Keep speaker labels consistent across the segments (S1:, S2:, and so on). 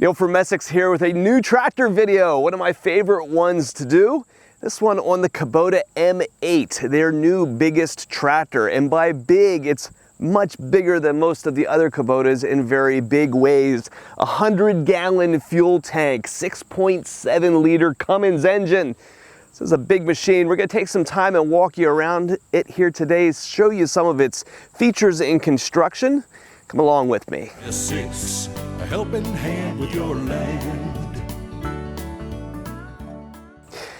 S1: Neil from Essex here with a new tractor video, one of my favorite ones to do. This one on the Kubota M8, their new biggest tractor. And by big, it's much bigger than most of the other Kubotas in very big ways. 100-gallon fuel tank, 6.7 liter Cummins engine. This is a big machine. We're going to take some time and walk you around it here today, show you some of its features in construction. Come along with me.
S2: Essex, a helping hand with your land.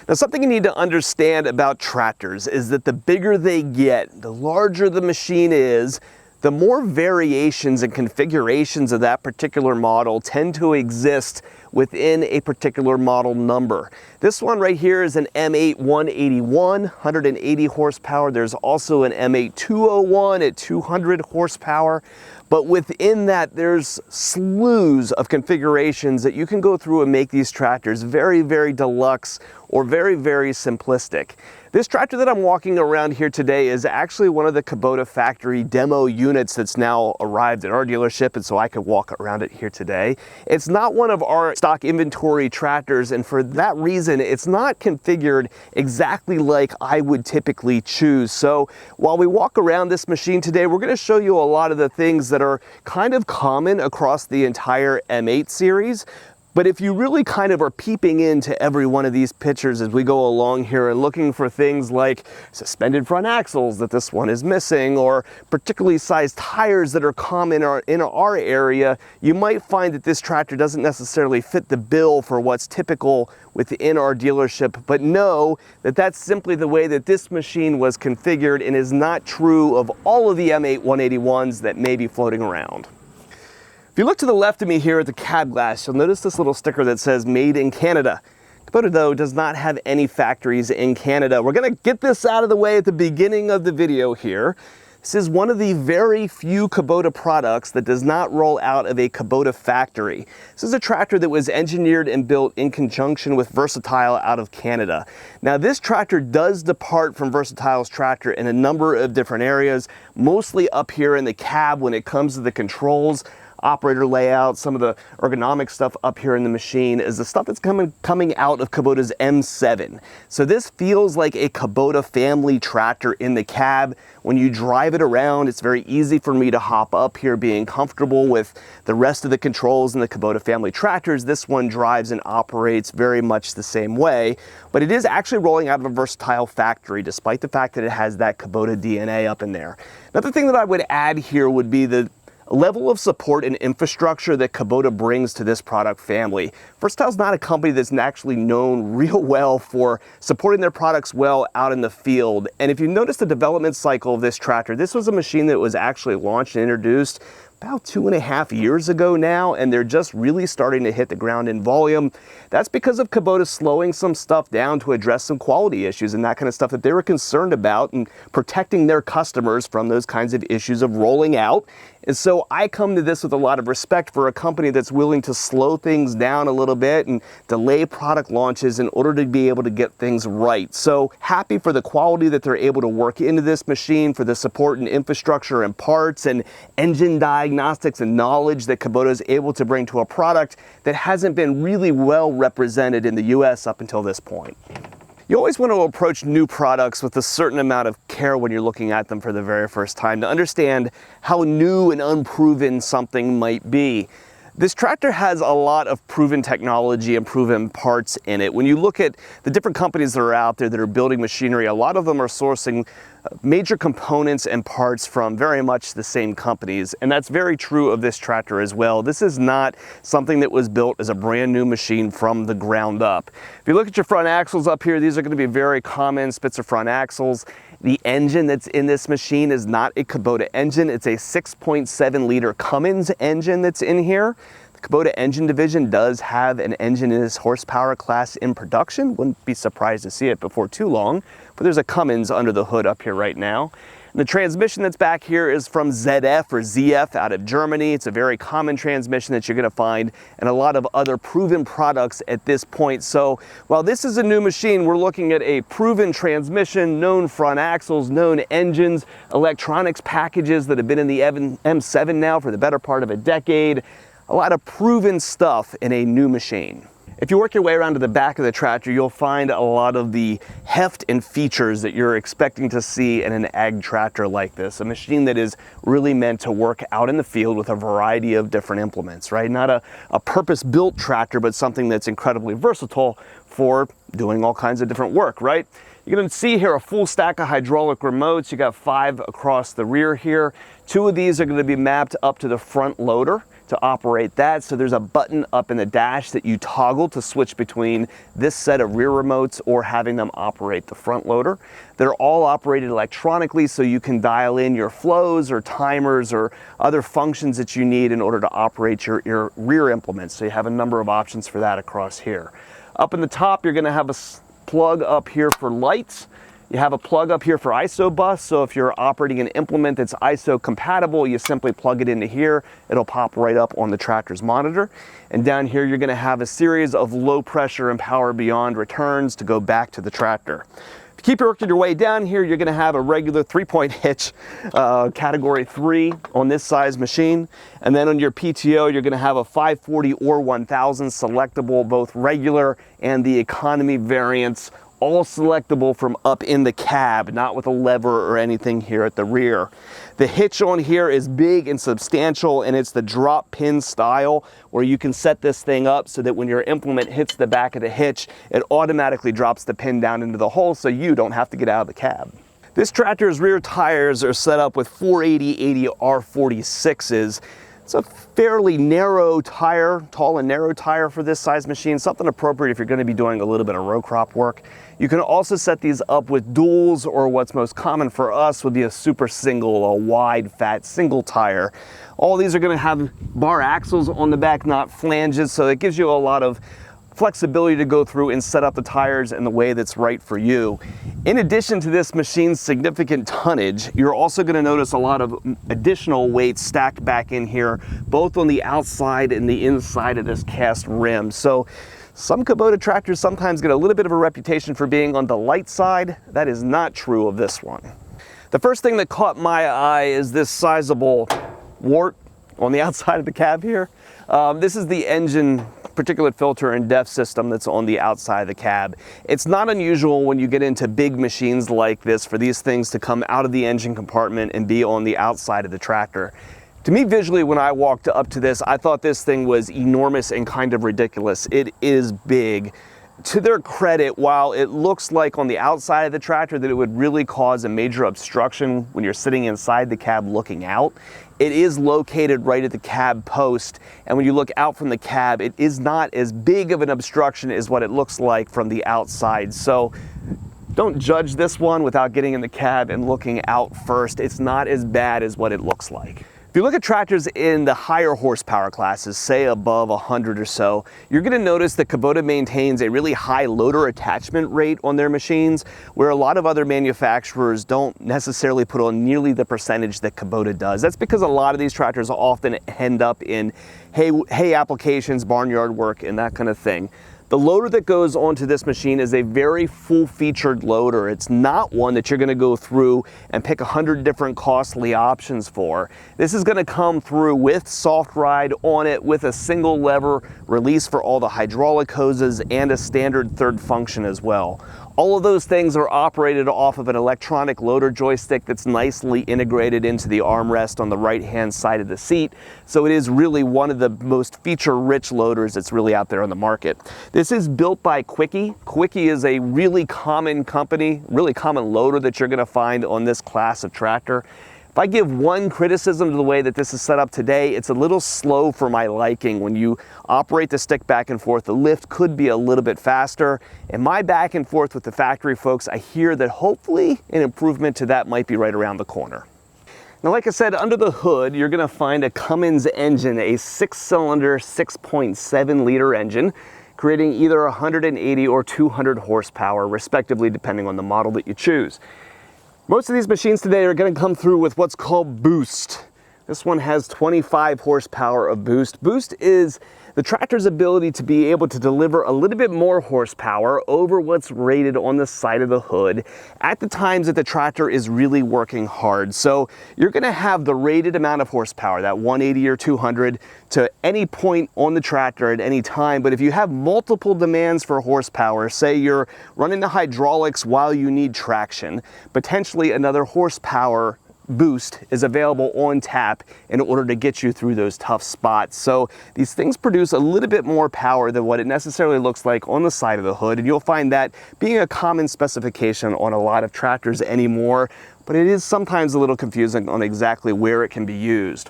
S1: Now, something you need to understand about tractors is that the bigger they get, the larger the machine is, the more variations and configurations of that particular model tend to exist within a particular model number. This one right here is an M8 181, 180 horsepower. There's also an M8 201 at 200 horsepower. But within that, there's slews of configurations that you can go through and make these tractors very, very deluxe or very, very simplistic. This tractor that I'm walking around here today is actually one of the Kubota factory demo units that's now arrived at our dealership, and so I could walk around it here today. It's not one of our stock inventory tractors, and for that reason, it's not configured exactly like I would typically choose. So while we walk around this machine today, we're going to show you a lot of the things that are kind of common across the entire M8 series. But if you really kind of are peeping into every one of these pictures as we go along here and looking for things like suspended front axles that this one is missing, or particularly sized tires that are common in our area, you might find that this tractor doesn't necessarily fit the bill for what's typical within our dealership. But know that that's simply the way that this machine was configured and is not true of all of the M8 181s that may be floating around. If you look to the left of me here at the cab glass, you'll notice this little sticker that says Made in Canada. Kubota, though, does not have any factories in Canada. We're going to get this out of the way at the beginning of the video here. This is one of the very few Kubota products that does not roll out of a Kubota factory. This is a tractor that was engineered and built in conjunction with Versatile out of Canada. Now, this tractor does depart from Versatile's tractor in a number of different areas, mostly up here in the cab when it comes to the controls, operator layout. Some of the ergonomic stuff up here in the machine is the stuff that's coming out of Kubota's M7. So this feels like a Kubota family tractor in the cab. When you drive it around, it's very easy for me to hop up here being comfortable with the rest of the controls in the Kubota family tractors. This one drives and operates very much the same way, but it is actually rolling out of a Versatile factory, despite the fact that it has that Kubota DNA up in there. Another thing that I would add here would be the level of support and infrastructure that Kubota brings to this product family. Versatile's not a company that's actually known real well for supporting their products well out in the field. And if you notice the development cycle of this tractor, this was a machine that was actually launched and introduced about 2.5 years ago now, and they're just really starting to hit the ground in volume. That's because of Kubota slowing some stuff down to address some quality issues and that kind of stuff that they were concerned about, and protecting their customers from those kinds of issues of rolling out. And so I come to this with a lot of respect for a company that's willing to slow things down a little bit and delay product launches in order to be able to get things right. So happy for the quality that they're able to work into this machine, for the support and infrastructure and parts and engine diagnostics and knowledge that Kubota is able to bring to a product that hasn't been really well represented in the US up until this point. You always want to approach new products with a certain amount of care when you're looking at them for the very first time to understand how new and unproven something might be. This tractor has a lot of proven technology and proven parts in it. When you look at the different companies that are out there that are building machinery, a lot of them are sourcing major components and parts from very much the same companies, and that's very true of this tractor as well. This is not something that was built as a brand new machine from the ground up. If you look at your front axles up here, these are going to be very common Spitzer front axles. The engine that's in this machine is not a Kubota engine. It's a 6.7 liter Cummins engine that's in here. The Kubota engine division does have an engine in this horsepower class in production. Wouldn't be surprised to see it before too long, but there's a Cummins under the hood up here right now. And the transmission that's back here is from ZF or ZF out of Germany. It's a very common transmission that you're going to find in a lot of other proven products at this point. So while this is a new machine, we're looking at a proven transmission, known front axles, known engines, electronics packages that have been in the M7 now for the better part of a decade. a lot of proven stuff in a new machine. If you work your way around to the back of the tractor, you'll find a lot of the heft and features that you're expecting to see in an ag tractor like this, a machine that is really meant to work out in the field with a variety of different implements, right? Not a purpose-built tractor, but something that's incredibly versatile for doing all kinds of different work, right? You're going to see here a full stack of hydraulic remotes. You got 5 across the rear here. 2 of these are going to be mapped up to the front loader to operate that. So there's a button up in the dash that you toggle to switch between this set of rear remotes or having them operate the front loader. They're all operated electronically, so you can dial in your flows or timers or other functions that you need in order to operate your rear implements. So you have a number of options for that across here. Up in the top, you're going to have a plug up here for lights. You have a plug up here for ISO bus, so if you're operating an implement that's ISO compatible, you simply plug it into here. It'll pop right up on the tractor's monitor. And down here, you're going to have a series of low pressure and power beyond returns to go back to the tractor. If you keep working your way down here, you're going to have a regular 3-point hitch, category 3 on this size machine. And then on your PTO, you're going to have a 540 or 1000 selectable, both regular and the economy variants, all selectable from up in the cab, not with a lever or anything here at the rear. The hitch on here is big and substantial, and it's the drop pin style where you can set this thing up so that when your implement hits the back of the hitch, it automatically drops the pin down into the hole so you don't have to get out of the cab. This tractor's rear tires are set up with 480/80 R46s. It's a fairly narrow tire, tall and narrow tire for this size machine, something appropriate if you're going to be doing a little bit of row crop work. You can also set these up with duals, or what's most common for us would be a super single, a wide, fat single tire. All these are going to have bar axles on the back, not flanges, so it gives you a lot of flexibility to go through and set up the tires in the way that's right for you. In addition to this machine's significant tonnage, you're also going to notice a lot of additional weight stacked back in here, both on the outside and the inside of this cast rim. So some Kubota tractors sometimes get a little bit of a reputation for being on the light side. That is not true of this one. The first thing that caught my eye is this sizable wart on the outside of the cab here. This is the engine particulate filter and DEF system that's on the outside of the cab. It's not unusual when you get into big machines like this for these things to come out of the engine compartment and be on the outside of the tractor. To me, visually, when I walked up to this, I thought this thing was enormous and kind of ridiculous. It is big. To their credit, while it looks like on the outside of the tractor that it would really cause a major obstruction when you're sitting inside the cab looking out, it is located right at the cab post, and when you look out from the cab, it is not as big of an obstruction as what it looks like from the outside. So don't judge this one without getting in the cab and looking out first. It's not as bad as what it looks like. If you look at tractors in the higher horsepower classes, say above 100 or so, you're going to notice that Kubota maintains a really high loader attachment rate on their machines, where a lot of other manufacturers don't necessarily put on nearly the percentage that Kubota does. That's because a lot of these tractors often end up in hay applications, barnyard work, and that kind of thing. The loader that goes onto this machine is a very full-featured loader. It's not one that you're going to go through and pick 100 different costly options for. This is going to come through with soft ride on it, with a single lever release for all the hydraulic hoses and a standard third function as well. All of those things are operated off of an electronic loader joystick that's nicely integrated into the armrest on the right-hand side of the seat. So it is really one of the most feature-rich loaders that's really out there on the market. This is built by Quickie. Quickie is a really common company, really common loader that you're going to find on this class of tractor. If I give one criticism to the way that this is set up today, it's a little slow for my liking. When you operate the stick back and forth, the lift could be a little bit faster. And my back and forth with the factory folks, I hear that hopefully an improvement to that might be right around the corner. Now, like I said, under the hood, you're going to find a Cummins engine, a 6-cylinder, 6.7 liter engine, creating either 180 or 200 horsepower, respectively, depending on the model that you choose. Most of these machines today are going to come through with what's called boost. This one has 25 horsepower of boost. Boost is the tractor's ability to be able to deliver a little bit more horsepower over what's rated on the side of the hood at the times that the tractor is really working hard. So you're going to have the rated amount of horsepower, that 180 or 200, to any point on the tractor at any time. But if you have multiple demands for horsepower, say you're running the hydraulics while you need traction, potentially another horsepower boost is available on tap in order to get you through those tough spots. So these things produce a little bit more power than what it necessarily looks like on the side of the hood, and you'll find that being a common specification on a lot of tractors anymore, but it is sometimes a little confusing on exactly where it can be used.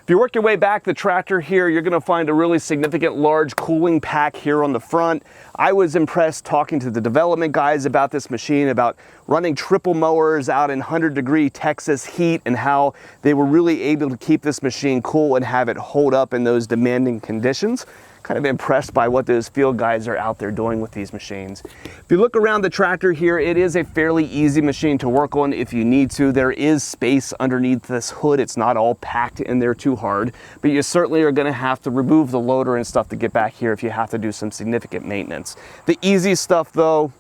S1: If you work your way back the tractor here, you're going to find a really significant large cooling pack here on the front. I was impressed talking to the development guys about this machine, about running triple mowers out in 100-degree Texas heat and how they were really able to keep this machine cool and have it hold up in those demanding conditions. Kind of impressed by what those field guys are out there doing with these machines. If you look around the tractor here, it is a fairly easy machine to work on if you need to. There is space underneath this hood. It's not all packed in there too hard, but you certainly are going to have to remove the loader and stuff to get back here if you have to do some significant maintenance. The easy stuff though,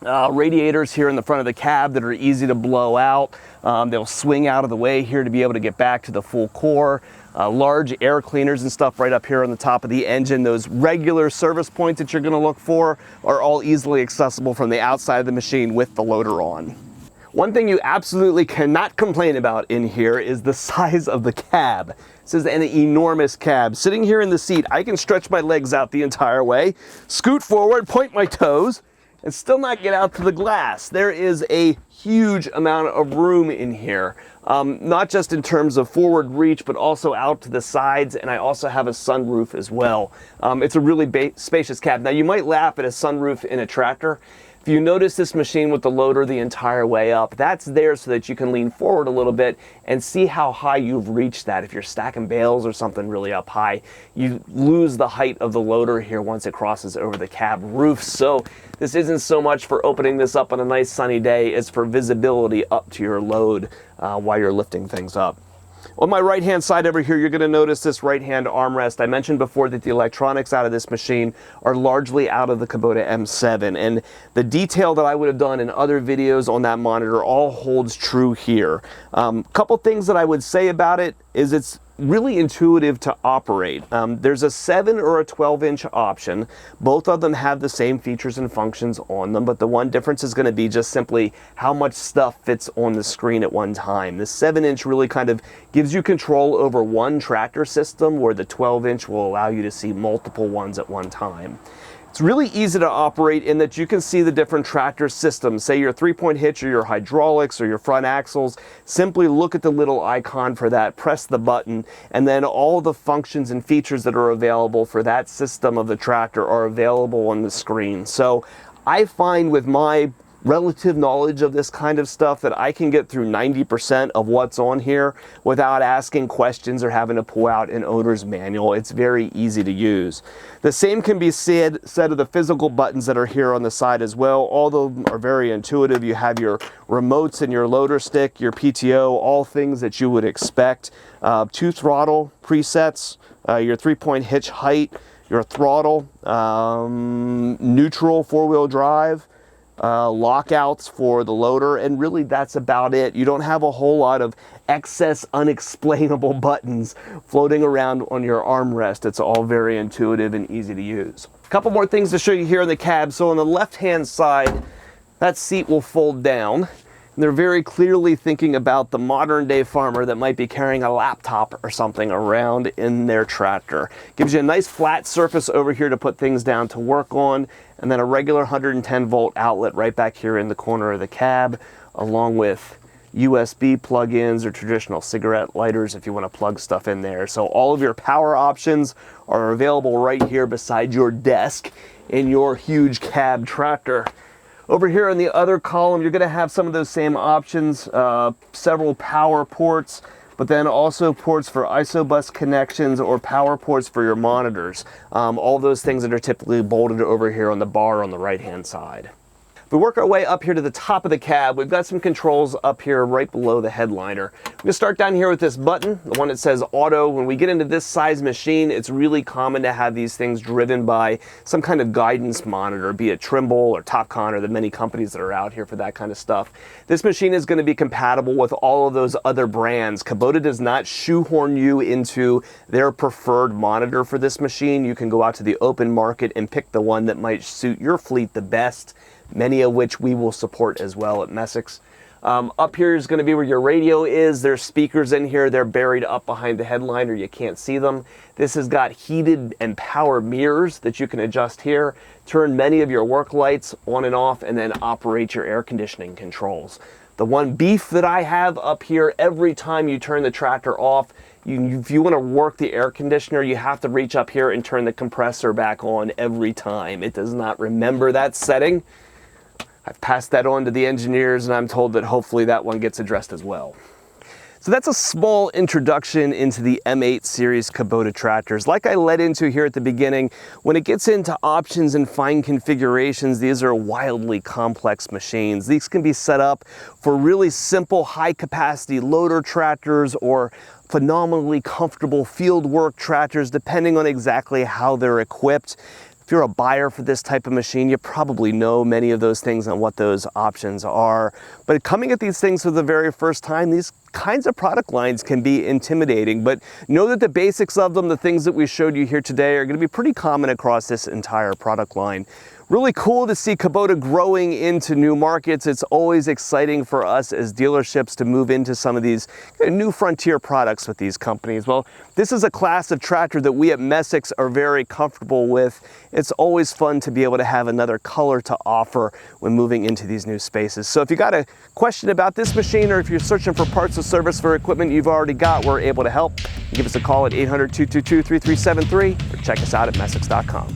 S1: radiators here in the front of the cab that are easy to blow out. They'll swing out of the way here to be able to get back to the full core. Large air cleaners and stuff right up here on the top of the engine. Those regular service points that you're going to look for are all easily accessible from the outside of the machine with the loader on. One thing you absolutely cannot complain about in here is the size of the cab. This is an enormous cab. Sitting here in the seat, I can stretch my legs out the entire way, scoot forward, point my toes, and still not get out to the glass. There is a huge amount of room in here, not just in terms of forward reach, but also out to the sides, and I also have a sunroof as well. It's a really spacious cab. Now you might laugh at a sunroof in a tractor. If you notice this machine with the loader the entire way up, that's there so that you can lean forward a little bit and see how high you've reached that. If you're stacking bales or something really up high, you lose the height of the loader here once it crosses over the cab roof. So this isn't so much for opening this up on a nice sunny day, it's for visibility up to your load while you're lifting things up. On my right hand side over here, you're going to notice this right hand armrest. I mentioned before that the electronics out of this machine are largely out of the Kubota M7, and the detail that I would have done in other videos on that monitor all holds true here. Couple things that I would say about it is it's really intuitive to operate. There's a 7 or a 12-inch option. Both of them have the same features and functions on them, but the one difference is going to be just simply how much stuff fits on the screen at one time. The 7-inch really kind of gives you control over one tractor system, where the 12-inch will allow you to see multiple ones at one time. It's really easy to operate in that you can see the different tractor systems, say your 3-point hitch or your hydraulics or your front axles. Simply look at the little icon for that, press the button, and then all the functions and features that are available for that system of the tractor are available on the screen. So I find with my relative knowledge of this kind of stuff that I can get through 90% of what's on here without asking questions or having to pull out an owner's manual. It's very easy to use. The same can be said of the physical buttons that are here on the side as well. All of them are very intuitive. You have your remotes and your loader stick, your PTO, all things that you would expect. 2 throttle presets, your 3-point hitch height, your throttle, neutral 4-wheel drive, lockouts for the loader, and really that's about it. You don't have a whole lot of excess unexplainable buttons floating around on your armrest. It's all very intuitive and easy to use. A couple more things to show you here in the cab. So on the left hand side, that seat will fold down. And they're very clearly thinking about the modern day farmer that might be carrying a laptop or something around in their tractor. Gives you a nice flat surface over here to put things down to work on, and then a regular 110 volt outlet right back here in the corner of the cab, along with USB plug-ins or traditional cigarette lighters if you want to plug stuff in there. So all of your power options are available right here beside your desk in your huge cab tractor. Over here in the other column, you're going to have some of those same options, several power ports, but then also ports for isobus connections or power ports for your monitors. All those things that are typically bolted over here on the bar on the right-hand side. we work our way up here to the top of the cab, we've got some controls up here right below the headliner. I'm gonna start down here with this button, the one that says auto. When we get into this size machine, it's really common to have these things driven by some kind of guidance monitor, be it Trimble or Topcon or the many companies that are out here for that kind of stuff. This machine is gonna be compatible with all of those other brands. Kubota does not shoehorn you into their preferred monitor for this machine. You can go out to the open market and pick the one that might suit your fleet the best, many of which we will support as well at Messick's. Up here is going to be where your radio is. There's speakers in here. They're buried up behind the headliner. You can't see them. This has got heated and power mirrors that you can adjust here, turn many of your work lights on and off, and then operate your air conditioning controls. The one beef that I have up here, every time you turn the tractor off, if you want to work the air conditioner, you have to reach up here and turn the compressor back on every time. It does not remember that setting. I've passed that on to the engineers, and I'm told that hopefully that one gets addressed as well. So that's a small introduction into the M8 series Kubota tractors. Like I led into here at the beginning, when it gets into options and fine configurations, these are wildly complex machines. These can be set up for really simple high capacity loader tractors or phenomenally comfortable field work tractors, depending on exactly how they're equipped. If you're a buyer for this type of machine, you probably know many of those things and what those options are. But coming at these things for the very first time, these kinds of product lines can be intimidating, but know that the basics of them, the things that we showed you here today, are going to be pretty common across this entire product line. Really cool to see Kubota growing into new markets. It's always exciting for us as dealerships to move into some of these new frontier products with these companies. Well, this is a class of tractor that we at Messick's are very comfortable with. It's always fun to be able to have another color to offer when moving into these new spaces. So if you got a question about this machine, or if you're searching for parts or service for equipment you've already got, we're able to help. Give us a call at 800-222-3373 or check us out at messicks.com.